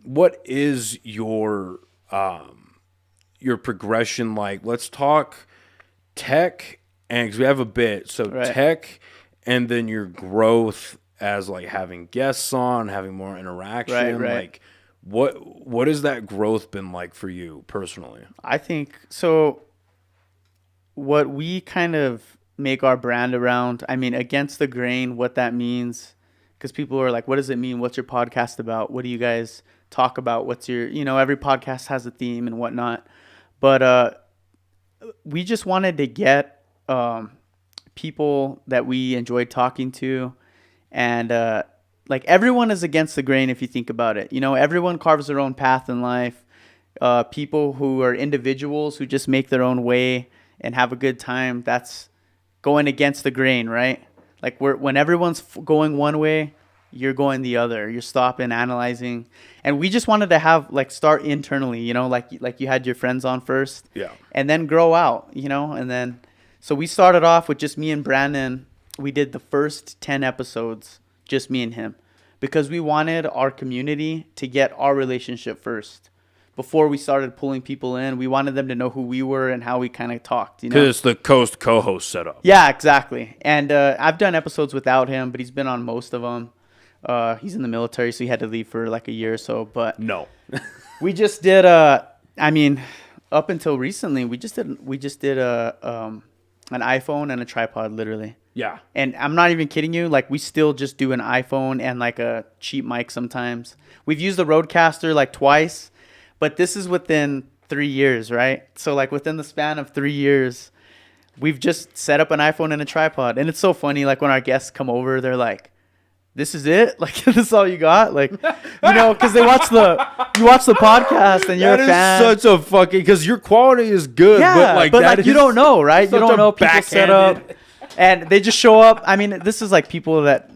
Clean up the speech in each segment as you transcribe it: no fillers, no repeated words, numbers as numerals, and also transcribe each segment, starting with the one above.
what is your progression like? Let's talk tech, and because we have a bit, so Right. tech, and then your growth as like having guests on, having more interaction. Right. Like, what has that growth been like for you personally? I think so. What we kind of make our brand around, I mean, against the grain, what that means, because people are like, what does it mean? What's your podcast about? What do you guys talk about? What's your, every podcast has a theme and whatnot. But we just wanted to get people that we enjoyed talking to. And like everyone is against the grain if you think about it. Everyone carves their own path in life. People who are individuals who just make their own way and have a good time, that's going against the grain, right? Like when everyone's going one way, you're going the other. You're stopping, analyzing. And we just wanted to have start internally, like you had your friends on first. Yeah. And then grow out, and then so we started off with just me and Brandon. We did the first 10 episodes, just me and him, because we wanted our community to get our relationship first. Before we started pulling people in, we wanted them to know who we were and how we kind of talked. Because it's the Coast co-host setup. Yeah, exactly. And I've done episodes without him, but he's been on most of them. He's in the military, so he had to leave for like a year or so. But no, we just did. I mean, up until recently, we just did an iPhone and a tripod, literally. Yeah. And I'm not even kidding you. Like, we still just do an iPhone and like a cheap mic sometimes. We've used the Rodecaster like twice. But this is within 3 years, right? So like within the span of 3 years, we've just set up an iPhone and a tripod. And it's so funny, like when our guests come over, they're like, this is it? Like, this is all you got? Like, because you watch the podcast and you're a fan. That is such a fucking, because your quality is good. Yeah, but like you don't know, right? You don't know people set up. And they just show up. I mean, this is like people that,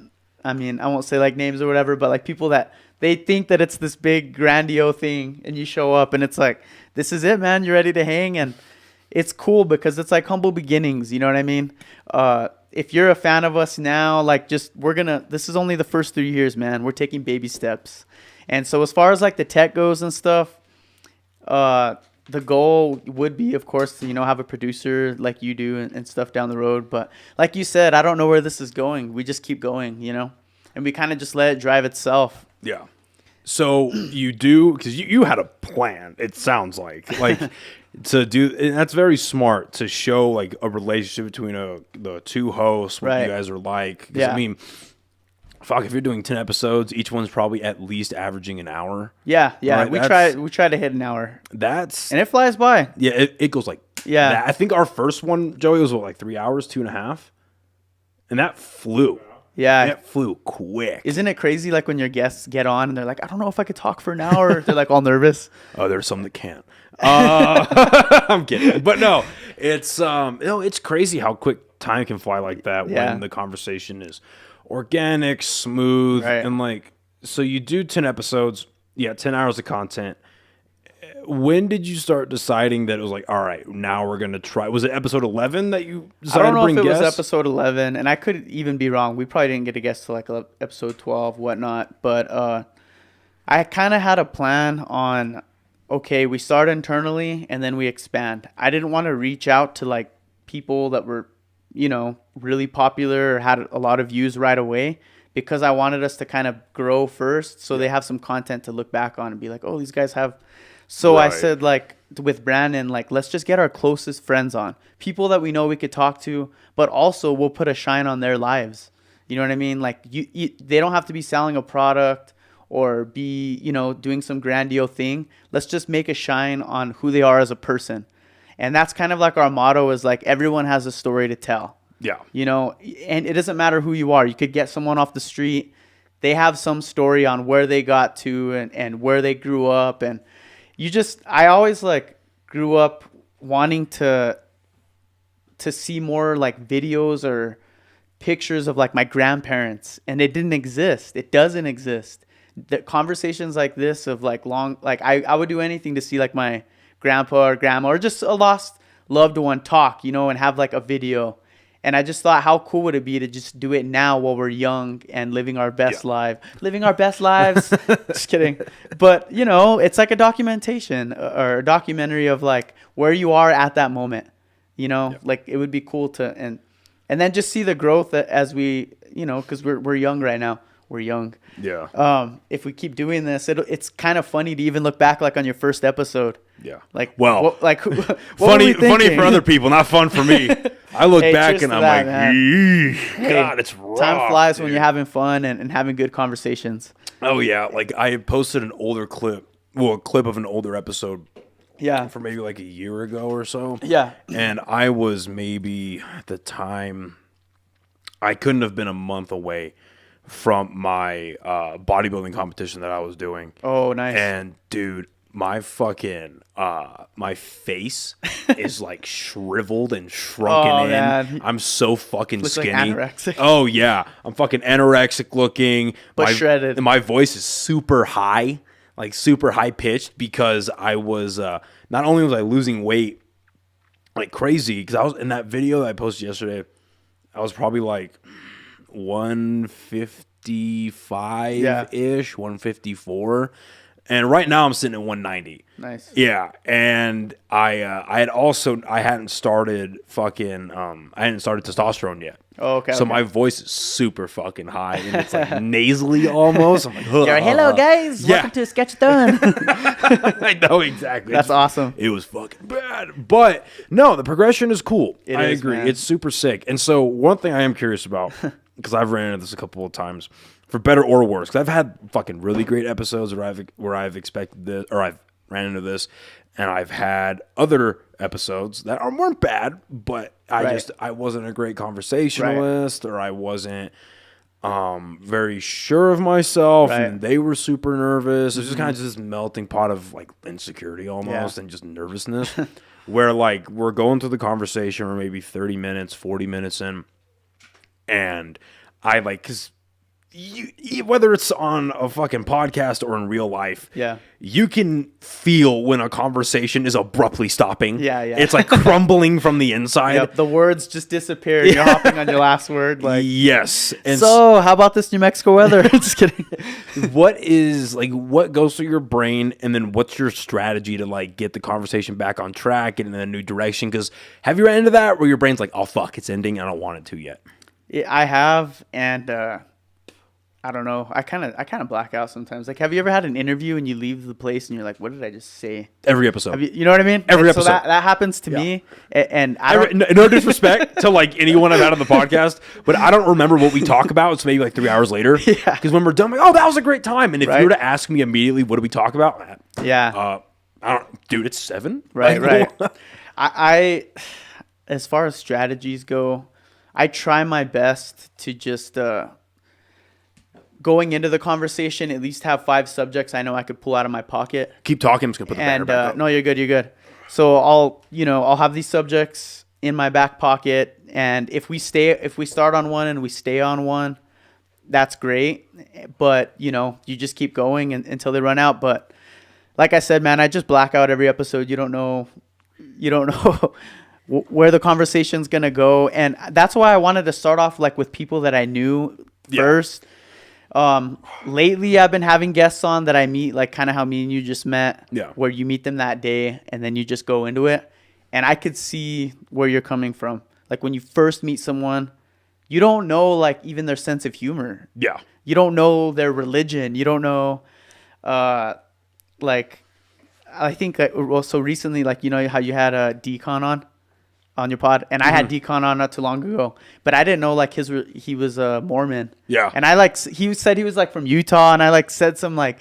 I mean, I won't say like names or whatever, but like people that, they think that it's this big grandiose thing, and you show up and it's like, this is it, man. You're ready to hang. And it's cool because it's like humble beginnings. You know what I mean? If you're a fan of us now, like this is only the first 3 years, man. We're taking baby steps. And so as far as like the tech goes and stuff, the goal would be, of course, to, have a producer like you do and stuff down the road. But like you said, I don't know where this is going. We just keep going, and we kind of just let it drive itself. Yeah. So you do, because you had a plan, it sounds like to do, and that's very smart to show like a relationship between the two hosts, what you guys are like. Yeah. I mean, fuck, if you're doing 10 episodes, each one's probably at least averaging an hour. Yeah. Right? We try to hit an hour. And it flies by. Yeah, it goes like that. I think our first one, Joey, was like 3 hours, 2.5, and that flew. Yeah. It flew quick. Isn't it crazy, like, when your guests get on and they're like, I don't know if I could talk for an hour. They're, like, all nervous. Oh, there's some that can't. I'm kidding. But, no, it's it's crazy how quick time can fly like that when the conversation is organic, smooth, and, like, so you do 10 episodes, 10 hours of content. When did you start deciding that it was like, all right, now we're going to try? Was it episode 11 that you decided to bring guests? I don't know if it was episode 11, and I could even be wrong. We probably didn't get a guest to like episode 12, whatnot. But I kind of had a plan on, okay, we start internally and then we expand. I didn't want to reach out to like people that were, really popular or had a lot of views right away, because I wanted us to kind of grow first so they have some content to look back on and be like, oh, these guys have... So I said, like, with Brandon, like, let's just get our closest friends on. People that we know we could talk to, but also we'll put a shine on their lives. You know what I mean? Like, they don't have to be selling a product or be, doing some grandiose thing. Let's just make a shine on who they are as a person. And that's kind of like our motto is, like, everyone has a story to tell. Yeah. And it doesn't matter who you are. You could get someone off the street. They have some story on where they got to and where they grew up. And I always like grew up wanting to see more like videos or pictures of like my grandparents, and it didn't exist. It doesn't exist. The conversations like this of like I would do anything to see like my grandpa or grandma or just a lost loved one talk, and have like a video. And I just thought, how cool would it be to just do it now while we're young and living our best lives. Just kidding. But, you know, it's like a documentation or a documentary of like where you are at that moment. You know, like it would be cool to and then just see the growth as we, you know, because we're young right now. We're young. Yeah. If we keep doing this, it's kind of funny to even look back like on your first episode. Yeah. Like, well, what funny for other people, not fun for me. I look back and I'm like, God, it's rough. Time flies when you're having fun and having good conversations. Oh yeah, like I posted an older clip, a clip of an older episode. Yeah. For maybe like a year ago or so. Yeah. And I was maybe at the time, I couldn't have been a month away from my bodybuilding competition that I was doing. Oh, nice. And dude, my fucking my face is like shriveled and shrunken in. Man. I'm so fucking skinny. Like anorexic. Oh yeah, I'm fucking anorexic looking, but shredded. My voice is super high, like super high pitched, because I was not only was I losing weight like crazy, because I was in that video that I posted yesterday, I was probably like 155 ish, 154. And right now I'm sitting at 190. Nice. Yeah, and I hadn't started testosterone yet. Oh, okay. So my voice is super fucking high, and it's like nasally almost. I'm like, hello guys, welcome to Sketchathon. I know exactly. That's awesome. It was fucking bad, but no, the progression is cool. I agree. Man. It's super sick. And so one thing I am curious about, because I've ran into this a couple of times, for better or worse, because I've had fucking really great episodes where I've expected this, or I've ran into this, and I've had other episodes that weren't bad, but I wasn't a great conversationalist, or I wasn't very sure of myself, and they were super nervous. It was just kind of just this melting pot of like insecurity almost, and just nervousness, where like we're going through the conversation, or maybe 30 minutes, 40 minutes in, and I like, because whether it's on a fucking podcast or in real life, you can feel when a conversation is abruptly stopping. It's like crumbling from the inside. The words just disappear. You're hopping on your last word. Like, yes. And so how about this New Mexico weather? Just kidding. What goes through your brain, and then what's your strategy to like get the conversation back on track and in a new direction? Because have you ran into that where your brain's like, oh fuck, it's ending, I don't want it to yet? I have, and I don't know. I kind of black out sometimes. Like, have you ever had an interview and you leave the place and you're like, what did I just say? Every episode. You know what I mean? Every episode. So that happens to me. And I don't... No disrespect to like anyone I've had on the podcast, but I don't remember what we talk about. It's maybe like 3 hours later. Because when we're done, I'm like, oh, that was a great time. And if you were to ask me immediately, what do we talk about? I don't, dude, it's 7. Right. I as far as strategies go, I try my best to just going into the conversation, at least have 5 subjects I know I could pull out of my pocket. Keep talking. I'm just gonna put the banner back up. No, you're good. So I'll have these subjects in my back pocket, and if we start on one and we stay on one, that's great. But you just keep going until they run out. But like I said, man, I just black out every episode. You don't know where the conversation's gonna go, and that's why I wanted to start off like with people that I knew first. Lately I've been having guests on that I meet, like kind of how me and you just met, where you meet them that day and then you just go into it, and I could see where you're coming from. Like when you first meet someone, you don't know like even their sense of humor. You don't know their religion. You don't know, like I think so recently, like how you had a Decon on your pod, and I had Decon on not too long ago, but I didn't know like he was a Mormon. And I he said he was like from Utah, and I like said some like,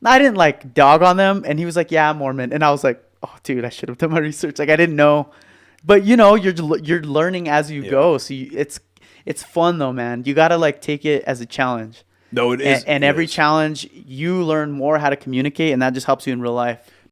I didn't like dog on them, and he was like, yeah, I'm Mormon, and I was like, oh dude, I should have done my research. Like I didn't know, but you're learning as you go, so it's fun though, man. You gotta like take it as a challenge. No, it is. And every challenge, you learn more how to communicate, and that just helps you in real life.